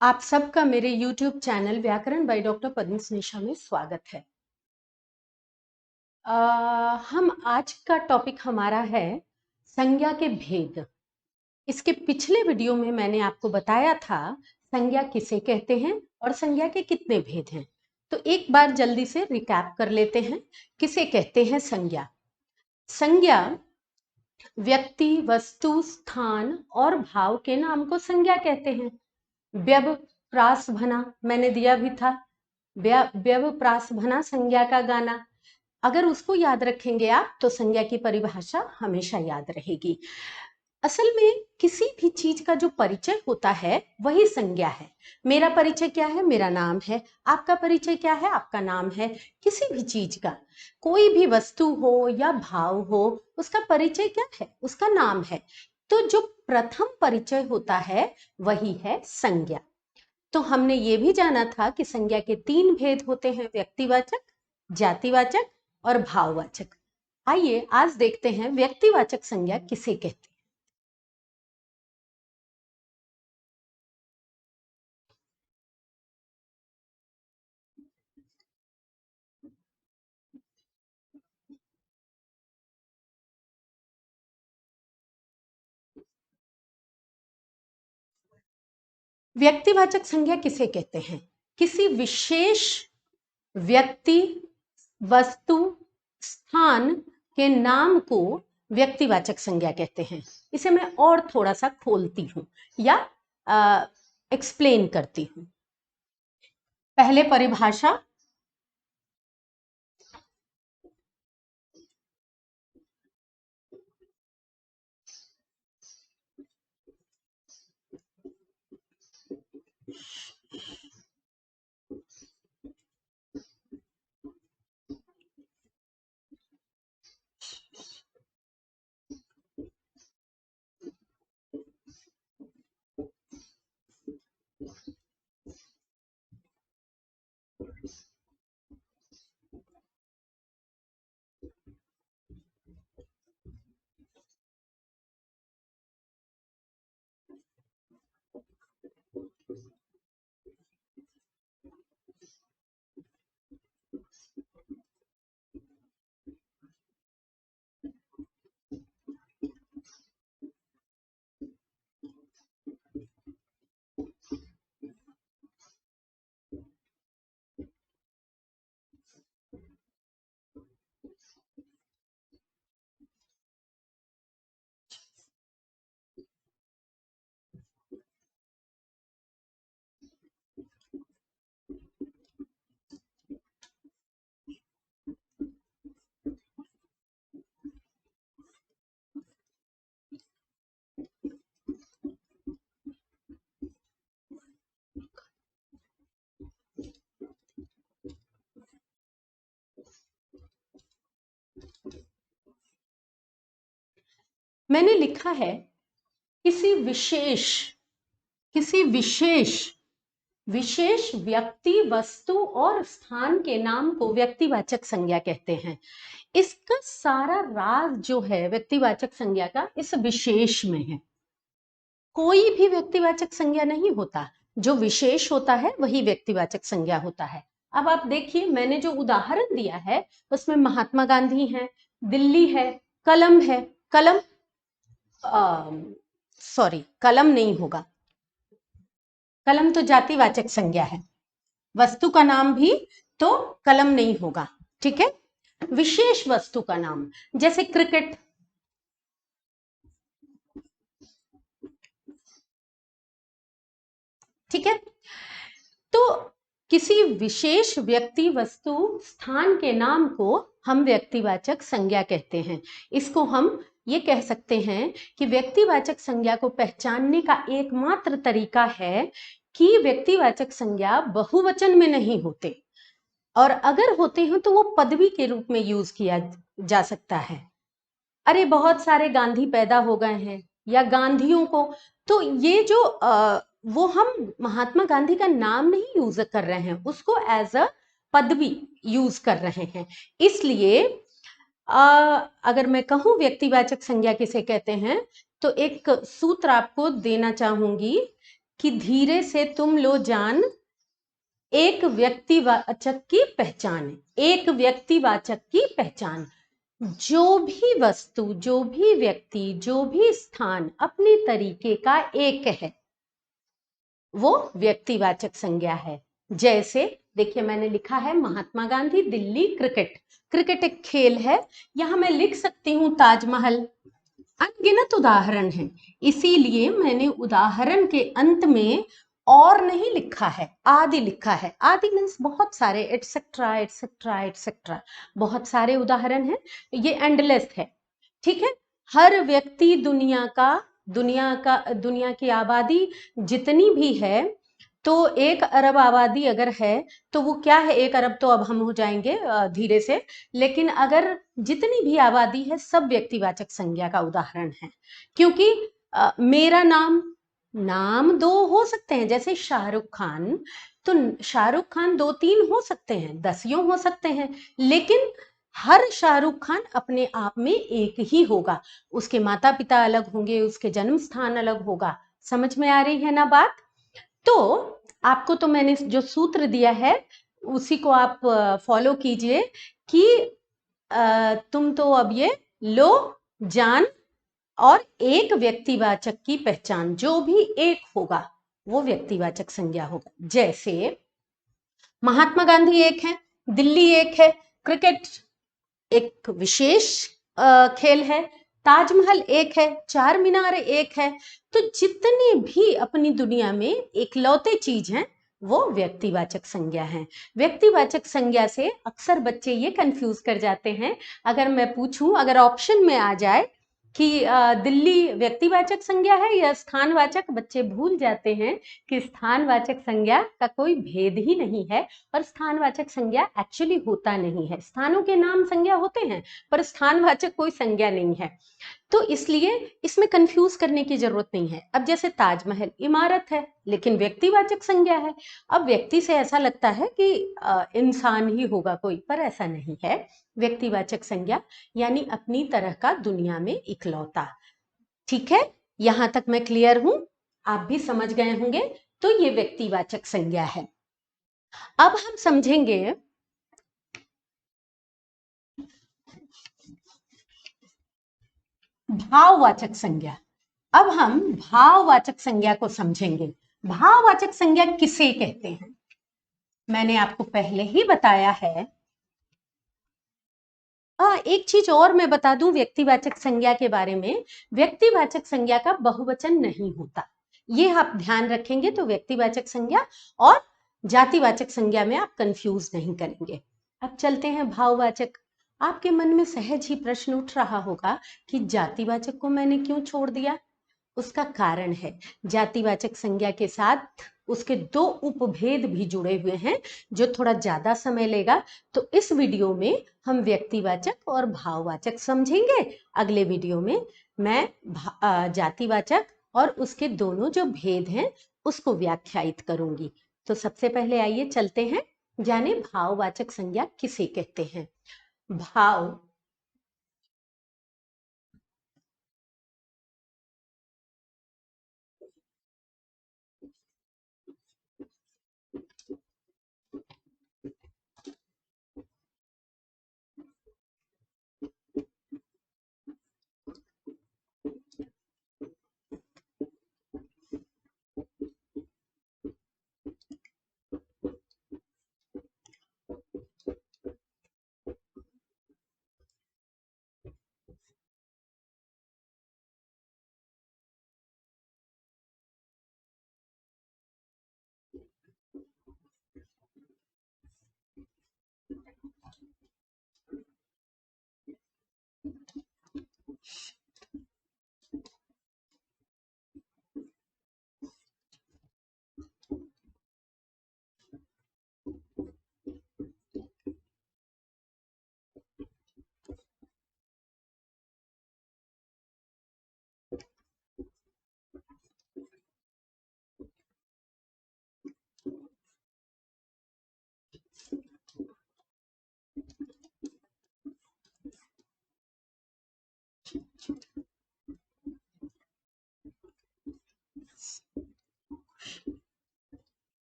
आप सबका मेरे YouTube चैनल व्याकरण बाय डॉक्टर पद्मसनीशा में स्वागत है। हम आज का टॉपिक हमारा है संज्ञा के भेद। इसके पिछले वीडियो में मैंने आपको बताया था संज्ञा किसे कहते हैं और संज्ञा के कितने भेद हैं। तो एक बार जल्दी से रिकैप कर लेते हैं। किसे कहते हैं संज्ञा? संज्ञा व्यक्ति, वस्तु, स्थान और भाव के नाम को संज्ञा कहते हैं। व्यव प्रास भना मैंने दिया भी था। व्यव प्रास भना संज्ञा का गाना। अगर उसको याद रखेंगे आप तो संज्ञा की परिभाषा हमेशा याद रहेगी। असल में किसी भी चीज का जो परिचय होता है वही संज्ञा है। मेरा परिचय क्या है? मेरा नाम है। आपका परिचय क्या है? आपका नाम है। किसी भी चीज का, कोई भी वस्तु हो या भाव हो, उसका परिचय क्या है? उसका नाम है। तो जो प्रथम परिचय होता है वही है संज्ञा। तो हमने ये भी जाना था कि संज्ञा के 3 भेद होते हैं, व्यक्तिवाचक, जातिवाचक और भाववाचक। आइए आज देखते हैं व्यक्तिवाचक संज्ञा किसे कहते हैं। व्यक्तिवाचक संज्ञा किसे कहते हैं? किसी विशेष व्यक्ति, वस्तु, स्थान के नाम को व्यक्तिवाचक संज्ञा कहते हैं। इसे मैं और थोड़ा सा खोलती हूँ या एक्सप्लेन करती हूँ। पहले परिभाषा, मैंने लिखा है किसी विशेष व्यक्ति, वस्तु और स्थान के नाम को व्यक्तिवाचक संज्ञा कहते हैं। इसका सारा राज जो है व्यक्तिवाचक संज्ञा का इस विशेष में है। कोई भी व्यक्तिवाचक संज्ञा नहीं होता, जो विशेष होता है वही व्यक्तिवाचक संज्ञा होता है। अब आप देखिए, मैंने जो उदाहरण दिया है उसमें महात्मा गांधी है, दिल्ली है, कलम है। कलम सॉरी, कलम नहीं होगा, कलम तो जातिवाचक संज्ञा है। वस्तु का नाम भी तो कलम नहीं होगा, ठीक है। विशेष वस्तु का नाम जैसे क्रिकेट, ठीक है। तो किसी विशेष व्यक्ति, वस्तु, स्थान के नाम को हम व्यक्तिवाचक संज्ञा कहते हैं। इसको हम ये कह सकते हैं कि व्यक्तिवाचक संज्ञा को पहचानने का एकमात्र तरीका है कि व्यक्तिवाचक संज्ञा बहुवचन में नहीं होते, और अगर होते हैं तो वो पदवी के रूप में यूज किया जा सकता है। अरे बहुत सारे गांधी पैदा हो गए हैं या गांधियों को, तो ये जो वो हम महात्मा गांधी का नाम नहीं यूज कर रहे हैं, उसको एज अ पदवी यूज कर रहे हैं। इसलिए अगर मैं कहूं व्यक्तिवाचक संज्ञा किसे कहते हैं तो एक सूत्र आपको देना चाहूंगी कि धीरे से तुम लो जान, एक व्यक्तिवाचक की पहचान, एक व्यक्तिवाचक की पहचान। जो भी वस्तु, जो भी व्यक्ति, जो भी स्थान अपने तरीके का एक है, वो व्यक्तिवाचक संज्ञा है। जैसे देखिए, मैंने लिखा है महात्मा गांधी दिल्ली क्रिकेट। क्रिकेट एक खेल है, यहां मैं लिख सकती हूं ताजमहल। अनगिनत उदाहरण हैं, इसीलिए मैंने उदाहरण के अंत में और नहीं लिखा है, आदि लिखा है। आदि मीन्स बहुत सारे, एटसेट्रा एटसेट्रा एटसेट्रा, बहुत सारे उदाहरण हैं, ये एंडलेस है। ठीक है, हर व्यक्ति दुनिया की आबादी जितनी भी है, तो 1 अरब आबादी अगर है, तो वो क्या है, 1 अरब तो अब हम हो जाएंगे धीरे से, लेकिन अगर जितनी भी आबादी है, सब व्यक्तिवाचक संज्ञा का उदाहरण है। क्योंकि मेरा नाम, नाम 2 हो सकते हैं, जैसे शाहरुख खान, तो शाहरुख खान 2-3 हो सकते हैं, 10 हो सकते हैं, लेकिन हर शाहरुख खान अपने आप में एक ही होगा। उसके माता पिता अलग होंगे, उसके जन्म स्थान अलग होगा। समझ में आ रही है ना बात? तो आपको तो मैंने जो सूत्र दिया है उसी को आप फॉलो कीजिए कि तुम तो अब ये लो जान और एक व्यक्तिवाचक की पहचान, जो भी एक होगा वो व्यक्तिवाचक संज्ञा होगा। जैसे महात्मा गांधी एक है, दिल्ली एक है, क्रिकेट एक विशेष खेल है, ताजमहल एक है, चार मीनार एक है। तो जितने भी अपनी दुनिया में इकलौते चीज हैं, वो व्यक्तिवाचक संज्ञा हैं। व्यक्तिवाचक संज्ञा से अक्सर बच्चे ये कंफ्यूज कर जाते हैं। अगर मैं पूछूं, अगर ऑप्शन में आ जाए कि दिल्ली व्यक्तिवाचक संज्ञा है या स्थानवाचक, बच्चे भूल जाते हैं कि स्थानवाचक संज्ञा का कोई भेद ही नहीं है, और स्थानवाचक संज्ञा एक्चुअली होता नहीं है। स्थानों के नाम संज्ञा होते हैं, पर स्थानवाचक कोई संज्ञा नहीं है। तो इसलिए इसमें कंफ्यूज करने की जरूरत नहीं है। अब जैसे ताजमहल इमारत है, लेकिन व्यक्तिवाचक संज्ञा है। अब व्यक्ति से ऐसा लगता है कि इंसान ही होगा कोई, पर ऐसा नहीं है। व्यक्तिवाचक संज्ञा यानी अपनी तरह का दुनिया में इकलौता। ठीक है, यहां तक मैं क्लियर हूं, आप भी समझ गए होंगे। तो ये व्यक्तिवाचक संज्ञा है। अब हम समझेंगे भाववाचक संज्ञा। अब हम भाववाचक संज्ञा को समझेंगे। भाववाचक संज्ञा किसे कहते हैं? मैंने आपको पहले ही बताया है। एक चीज और मैं बता दूं व्यक्तिवाचक संज्ञा के बारे में। व्यक्तिवाचक संज्ञा का बहुवचन नहीं होता, ये आप ध्यान रखेंगे तो व्यक्तिवाचक संज्ञा और जातिवाचक संज्ञा में आप कंफ्यूज नहीं करेंगे। अब चलते हैं भाववाचक। आपके मन में सहज ही प्रश्न उठ रहा होगा कि जातिवाचक को मैंने क्यों छोड़ दिया। उसका कारण है, जातिवाचक संज्ञा के साथ उसके 2 उपभेद भी जुड़े हुए हैं, जो थोड़ा ज्यादा समय लेगा। तो इस वीडियो में हम व्यक्तिवाचक और भाववाचक समझेंगे। अगले वीडियो में मैं जातिवाचक और उसके दोनों जो भेद हैं उसको व्याख्यायित करूंगी। तो सबसे पहले आइए चलते हैं, जाने भाववाचक संज्ञा किसे कहते हैं। भाव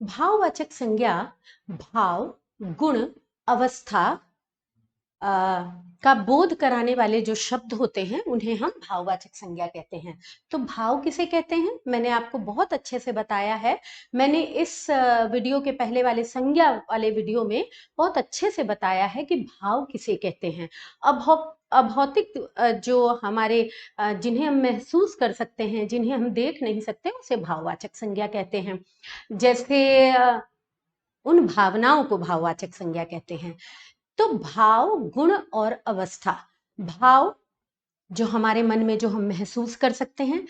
भाववाचक संज्ञा भाव, गुण, अवस्था का बोध कराने वाले जो शब्द होते हैं उन्हें हम भाववाचक संज्ञा कहते हैं। तो भाव किसे कहते हैं मैंने आपको बहुत अच्छे से बताया है। मैंने इस वीडियो के पहले वाले संज्ञा वाले वीडियो में बहुत अच्छे से बताया है कि भाव किसे कहते हैं। अभौतिक जो हमारे जिन्हें हम महसूस कर सकते हैं, जिन्हें हम देख नहीं सकते, उसे भाववाचक संज्ञा कहते हैं। जैसे उन भावनाओं को भाववाचक संज्ञा कहते हैं। तो भाव, गुण और अवस्था। भाव जो हमारे मन में जो हम महसूस कर सकते हैं,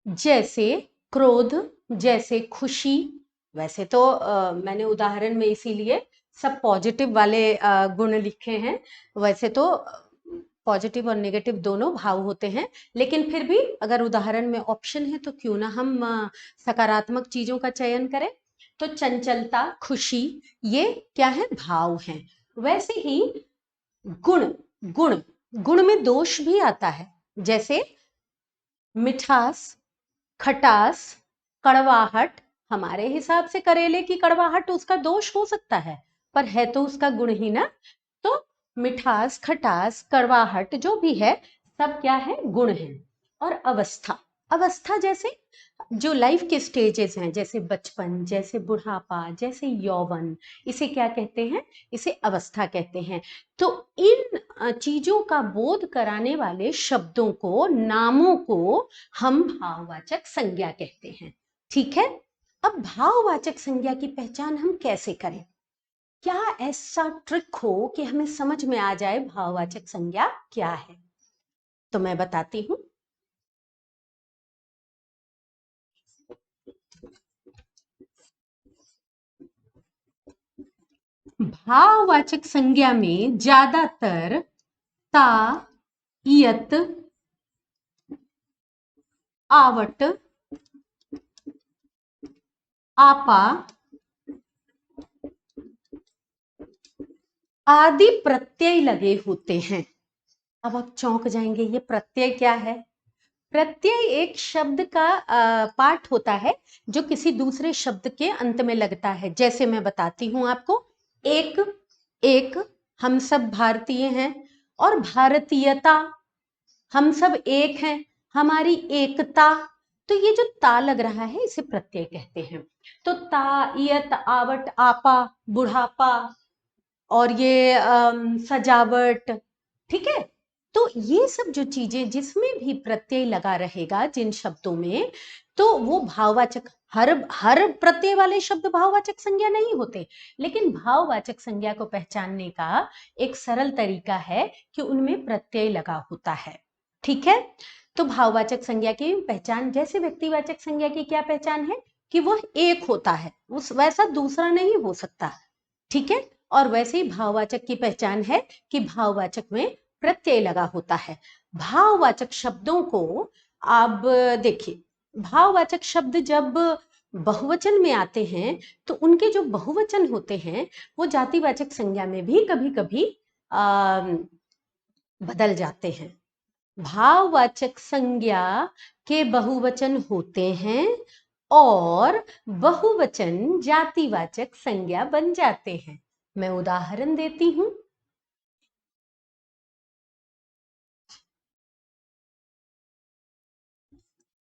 जैसे क्रोध, जैसे खुशी। वैसे तो मैंने उदाहरण में इसीलिए सब पॉजिटिव वाले गुण लिखे हैं। वैसे तो पॉजिटिव और नेगेटिव दोनों भाव होते हैं, लेकिन फिर भी अगर उदाहरण में ऑप्शन है तो क्यों ना हम सकारात्मक चीजों का चयन करें। तो चंचलता, खुशी, ये क्या है, भाव हैं। वैसे ही गुण, गुण गुण में दोष भी आता है, जैसे मिठास, खटास, कड़वाहट। हमारे हिसाब से करेले की कड़वाहट उसका दोष हो सकता है, पर है तो उसका गुण ही ना। तो मिठास, खटास, कड़वाहट जो भी है, सब क्या है, गुण है। और अवस्था, अवस्था जैसे जो लाइफ के स्टेजेस हैं, जैसे बचपन, जैसे बुढ़ापा, जैसे यौवन, इसे क्या कहते हैं, इसे अवस्था कहते हैं। तो इन चीजों का बोध कराने वाले शब्दों को, नामों को हम भाववाचक संज्ञा कहते हैं। ठीक है। अब भाववाचक संज्ञा की पहचान हम कैसे करें? क्या ऐसा ट्रिक हो कि हमें समझ में आ जाए भाववाचक संज्ञा क्या है? तो मैं बताती हूं। भाववाचक संज्ञा में ज्यादातर ता, इयत, आवट, आपा आदि प्रत्यय लगे होते हैं। अब आप चौंक जाएंगे, ये प्रत्यय क्या है? प्रत्यय एक शब्द का पार्ट होता है जो किसी दूसरे शब्द के अंत में लगता है। जैसे मैं बताती हूं आपको, एक, एक, हम सब भारतीय हैं। और भारतीयता, हम सब एक हैं, हमारी एकता। तो ये जो ता लग रहा है इसे प्रत्यय कहते हैं। तो ता, इयत, आवट, आपा, बुढ़ापा, और ये सजावट। ठीक है। तो ये सब जो चीजें जिसमें भी प्रत्यय लगा रहेगा जिन शब्दों में, तो वो भाववाचक, हर प्रत्यय वाले शब्द भाववाचक संज्ञा नहीं होते, लेकिन भाववाचक संज्ञा को पहचानने का एक सरल तरीका है कि उनमें प्रत्यय लगा होता है। ठीक है। तो भाववाचक संज्ञा की पहचान, जैसे व्यक्तिवाचक संज्ञा की क्या पहचान है कि वह एक होता है, उस वैसा दूसरा नहीं हो सकता। ठीक है। और वैसे ही भाववाचक की पहचान है कि भाववाचक में प्रत्यय लगा होता है। भाववाचक शब्दों को अब देखिए, भाववाचक शब्द जब बहुवचन में आते हैं तो उनके जो बहुवचन होते हैं वो जातिवाचक संज्ञा में भी कभी कभी बदल जाते हैं। भाववाचक संज्ञा के बहुवचन होते हैं और बहुवचन जातिवाचक संज्ञा बन जाते हैं। मैं उदाहरण देती हूं।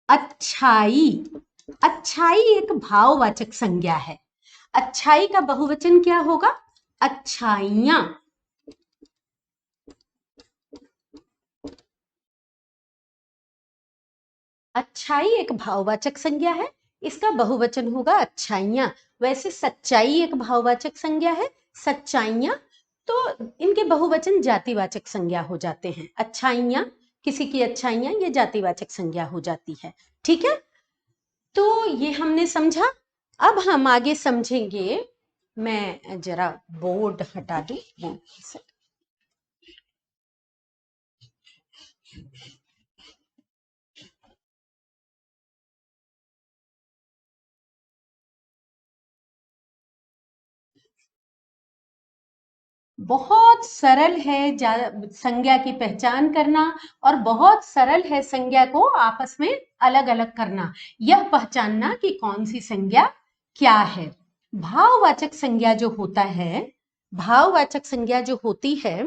अच्छाई, अच्छाई एक भाववाचक संज्ञा है। अच्छाई का बहुवचन क्या होगा? अच्छाइयां। अच्छाई एक भाववाचक संज्ञा है, इसका बहुवचन होगा अच्छाइयां। वैसे सच्चाई एक भाववाचक संज्ञा है, सच्चाइयां। तो इनके बहुवचन जातिवाचक संज्ञा हो जाते हैं। अच्छाइयां, किसी की अच्छाइयां, ये जातिवाचक संज्ञा हो जाती है। ठीक है। तो ये हमने समझा। अब हम आगे समझेंगे। मैं जरा बोर्ड हटा दूं। बहुत सरल है संज्ञा की पहचान करना, और बहुत सरल है संज्ञा को आपस में अलग अलग करना, यह पहचानना कि कौन सी संज्ञा क्या है। भाववाचक संज्ञा जो होता है, भाववाचक संज्ञा जो होती है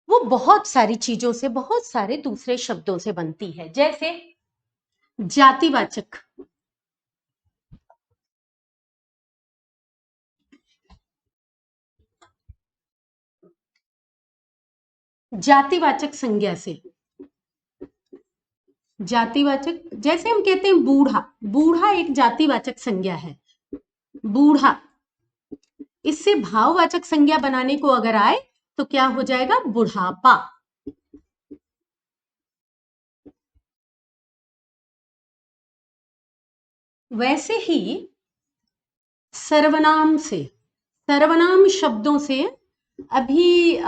वो बहुत सारी चीजों से, बहुत सारे दूसरे शब्दों से बनती है। जैसे जातिवाचक, जातिवाचक संज्ञा से, जातिवाचक, जैसे हम कहते हैं बूढ़ा, बूढ़ा एक जातिवाचक संज्ञा है, बूढ़ा। इससे भाववाचक संज्ञा बनाने को अगर आए तो क्या हो जाएगा, बुढ़ापा। वैसे ही सर्वनाम से, सर्वनाम शब्दों से अभी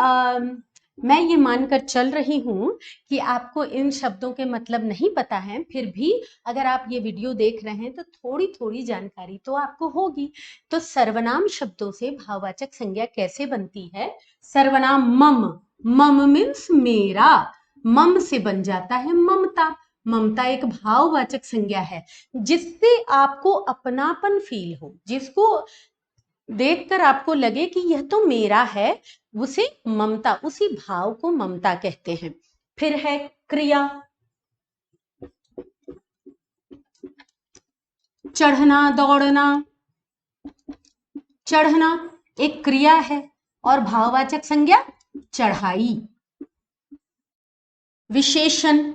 मैं ये मानकर चल रही हूं कि आपको इन शब्दों के मतलब नहीं पता है, फिर भी अगर आप ये वीडियो देख रहे हैं तो थोड़ी थोड़ी जानकारी तो आपको होगी। तो सर्वनाम शब्दों से भाववाचक संज्ञा कैसे बनती है? सर्वनाम मम, मम मीन्स मेरा, मम से बन जाता है ममता। ममता एक भाववाचक संज्ञा है जिससे आपको अपनापन फील हो, जिसको देखकर आपको लगे कि यह तो मेरा है, उसे ममता, उसी भाव को ममता कहते हैं। फिर है क्रिया, चढ़ना दौड़ना, चढ़ना एक क्रिया है और भाववाचक संज्ञा चढ़ाई। विशेषण,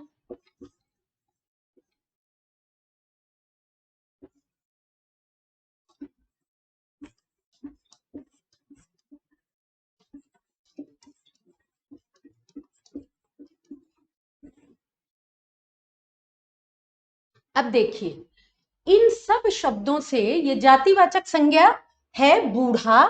अब देखिए इन सब शब्दों से ये जातिवाचक संज्ञा है बूढ़ा,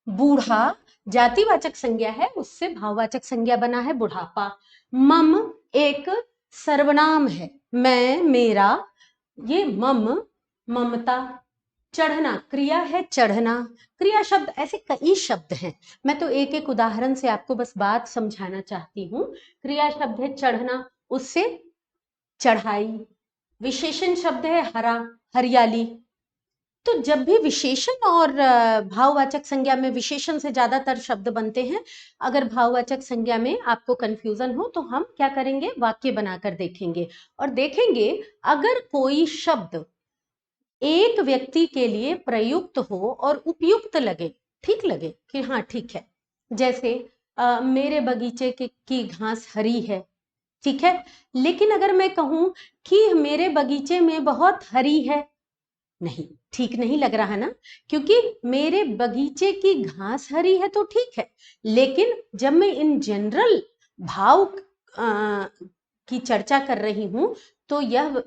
बूढ़ा जातिवाचक संज्ञा है, उससे भाववाचक संज्ञा बना है बुढ़ापा। मम एक सर्वनाम है, मैं मेरा, ये मम ममता। चढ़ना क्रिया है, चढ़ना, क्रिया शब्द ऐसे कई शब्द हैं, मैं तो एक एक उदाहरण से आपको बस बात समझाना चाहती हूँ। क्रिया शब्द है चढ़ना, उससे चढ़ाई। विशेषण शब्द है हरा, हरियाली। तो जब भी विशेषण और भाववाचक संज्ञा में विशेषण से ज्यादातर शब्द बनते हैं, अगर भाववाचक संज्ञा में आपको कंफ्यूजन हो तो हम क्या करेंगे, वाक्य बनाकर देखेंगे और देखेंगे अगर कोई शब्द एक व्यक्ति के लिए प्रयुक्त हो और उपयुक्त लगे, ठीक लगे कि हाँ ठीक है, जैसे मेरे बगीचे की घास हरी है, ठीक है। लेकिन अगर मैं कहूं कि मेरे बगीचे में बहुत हरी है, नहीं, ठीक नहीं लग रहा ना, क्योंकि मेरे बगीचे की घास हरी है तो ठीक है, लेकिन जब मैं इन जनरल भाव की चर्चा कर रही हूं तो यह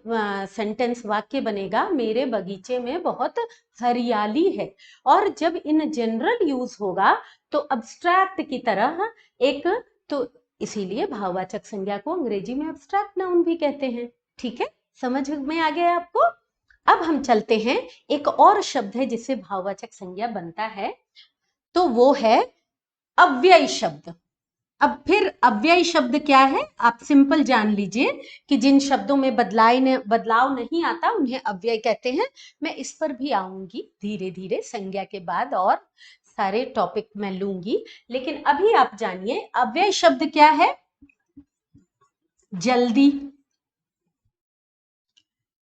सेंटेंस वाक्य बनेगा मेरे बगीचे में बहुत हरियाली है। और जब इन जनरल यूज होगा तो अब्स्ट्रैक्ट की तरह एक, तो इसीलिए भाववाचक संज्ञा को अंग्रेजी में अब्स्ट्रैक्ट नाउन भी कहते हैं। ठीक है, समझ में आ गया आपको? अब हम चलते हैं, एक और शब्द है जिससे भाववाचक संज्ञा बनता है, तो वो है अव्यय शब्द। अब फिर अव्यय शब्द क्या है, आप सिंपल जान लीजिए कि जिन शब्दों में बदलाव नहीं आता उन्हें अव्यय कहते हैं। मैं इस पर भी आऊंगी धीरे धीरे, संज्ञा के बाद और सारे टॉपिक मैं लूंगी, लेकिन अभी आप जानिए अव्यय शब्द क्या है। जल्दी,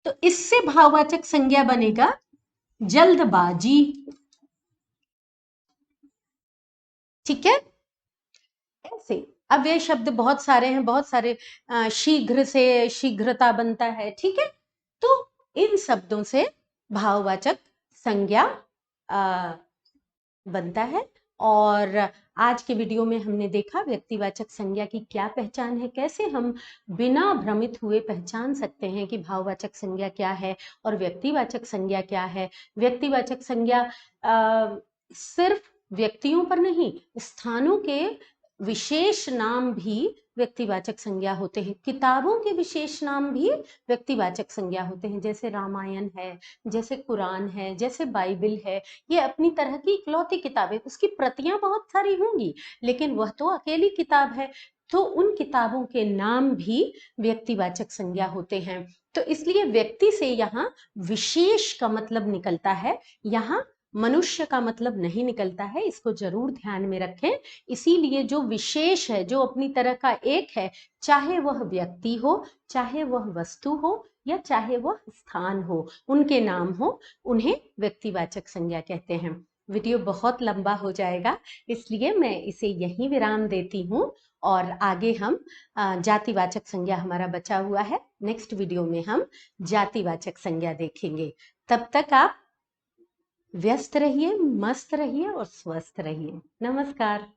तो इससे भाववाचक संज्ञा बनेगा जल्दबाजी। ठीक है, ऐसे अव्यय शब्द बहुत सारे हैं, बहुत सारे, शीघ्र से शीघ्रता बनता है, ठीक है। तो इन शब्दों से भाववाचक संज्ञा बनता है। और आज के वीडियो में हमने देखा व्यक्तिवाचक संज्ञा की क्या पहचान है, कैसे हम बिना भ्रमित हुए पहचान सकते हैं कि भाववाचक संज्ञा क्या है और व्यक्तिवाचक संज्ञा क्या है। व्यक्तिवाचक संज्ञा सिर्फ व्यक्तियों पर नहीं, स्थानों के विशेष नाम भी व्यक्तिवाचक संज्ञा होते हैं, किताबों के विशेष नाम भी व्यक्तिवाचक संज्ञा होते हैं, जैसे रामायण है, जैसे कुरान है, जैसे बाइबल है। ये अपनी तरह की इकलौती किताब है, उसकी प्रतियां बहुत सारी होंगी लेकिन वह तो अकेली किताब है, तो उन किताबों के नाम भी व्यक्तिवाचक संज्ञा होते हैं। तो इसलिए व्यक्ति से यहाँ विशेष का मतलब निकलता है, यहाँ मनुष्य का मतलब नहीं निकलता है, इसको जरूर ध्यान में रखें। इसीलिए जो विशेष है, जो अपनी तरह का एक है, चाहे वह व्यक्ति हो, चाहे वह वस्तु हो, या चाहे वह स्थान हो, उनके नाम हो, उन्हें व्यक्तिवाचक संज्ञा कहते हैं। वीडियो बहुत लंबा हो जाएगा, इसलिए मैं इसे यहीं विराम देती हूँ और आगे हम जातिवाचक संज्ञा हमारा बचा हुआ है। नेक्स्ट वीडियो में हम जातिवाचक संज्ञा देखेंगे। तब तक आप व्यस्त रहिए, मस्त रहिए और स्वस्थ रहिए। नमस्कार।